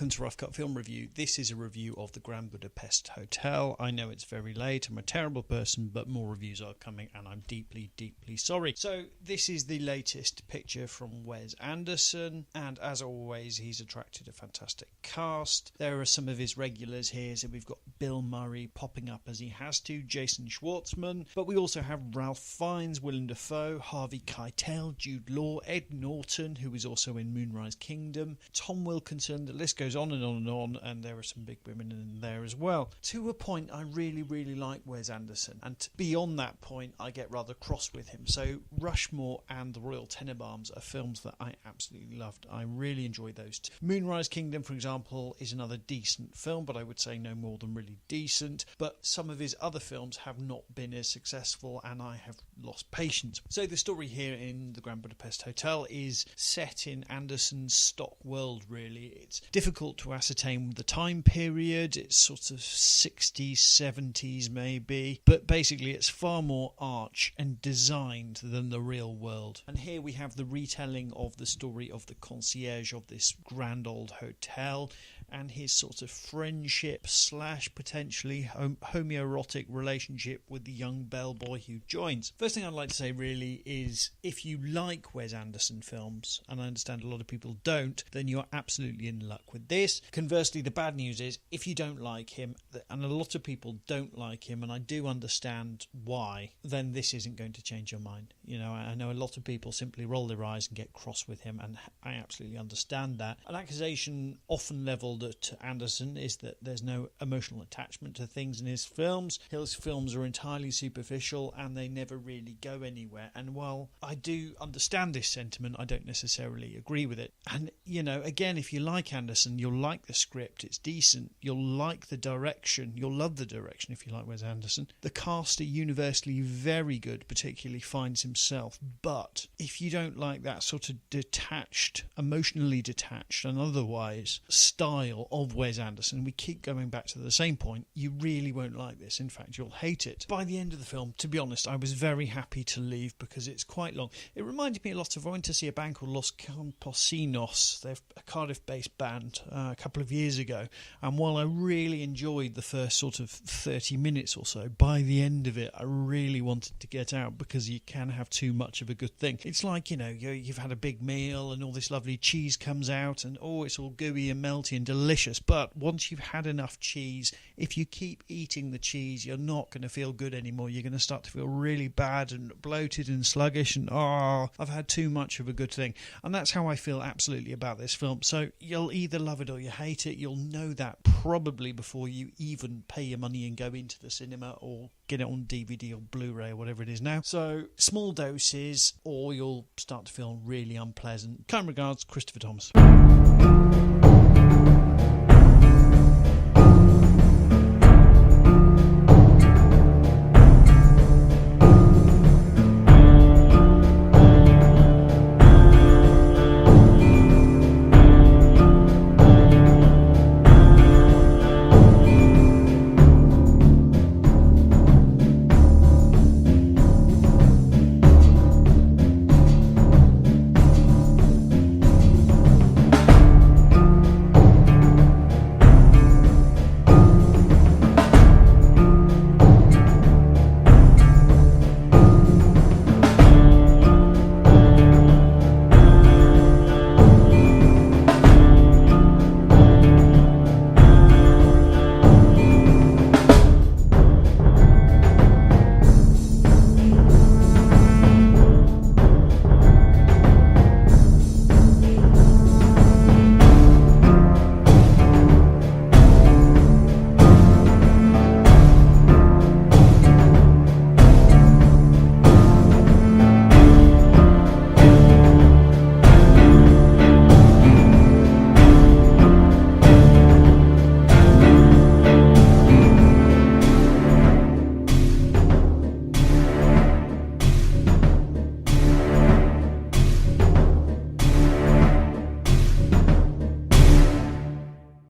welcome to Rough Cut Film Review. This is a review of the Grand Budapest Hotel. I know it's very late, I'm a terrible person, but more reviews are coming and I'm deeply, deeply sorry. So this is the latest picture from Wes Anderson, and as always he's attracted a fantastic cast. There are some of his regulars here, so we've got Bill Murray popping up as he has to, Jason Schwartzman, but we also have Ralph Fiennes, Willem Dafoe, Harvey Keitel, Jude Law, Ed Norton, who is also in Moonrise Kingdom, Tom Wilkinson. The list goes on and on and on, and there are some big women in there as well. To a point, I really, really like Wes Anderson, and beyond that point, I get rather cross with him. So Rushmore and The Royal Tenenbaums are films that I absolutely loved. I really enjoy those two. Moonrise Kingdom, for example, is another decent film, but I would say no more than really decent. But some of his other films have not been as successful, and I have lost patience. So the story here in the Grand Budapest Hotel is set in Anderson's stock world, really. It's difficult to ascertain the time period. It's sort of 60s, 70s maybe, but basically it's far more arch and designed than the real world. And here we have the retelling of the story of the concierge of this grand old hotel and his sort of friendship / potentially homoerotic relationship with the young bellboy who joins. First thing I'd like to say really is, if you like Wes Anderson films, and I understand a lot of people don't, then you're absolutely in luck with this. Conversely, the bad news is, if you don't like him, and a lot of people don't like him, and I do understand why, then this isn't going to change your mind. You know, I know a lot of people simply roll their eyes and get cross with him, and I absolutely understand that. An accusation often levelled at Anderson is that there's no emotional attachment to things in his films. His films are entirely superficial and they never really go anywhere. And while I do understand this sentiment, I don't necessarily agree with it. And, you know, again, if you like Anderson, you'll like the script. It's decent. You'll like the direction. You'll love the direction if you like Wes Anderson. The cast are universally very good, particularly Fiennes himself. But if you don't like that sort of detached, emotionally detached and otherwise style of Wes Anderson, we keep going back to the same point, you really won't like this. In fact, you'll hate it. By the end of the film, to be honest, I was very happy to leave because it's quite long. It reminded me a lot of, I went to see a band called Los Campesinos. They're a Cardiff-based band a couple of years ago, and while I really enjoyed the first sort of 30 minutes or so, by the end of it, I really wanted to get out because you can have too much of a good thing. It's like, you know, you've had a big meal and all this lovely cheese comes out and, oh, it's all gooey and melty and delicious, but once you've had enough cheese, if you keep eating the cheese, you're not going to feel good anymore. You're going to start to feel really bad and bloated and sluggish and, oh, I've had too much of a good thing. And that's how I feel absolutely about this film. So you'll either love it or you hate it. You'll know that probably before you even pay your money and go into the cinema or get it on DVD or Blu-ray or whatever it is now. So small doses or you'll start to feel really unpleasant. Kind regards, Christopher Thomas.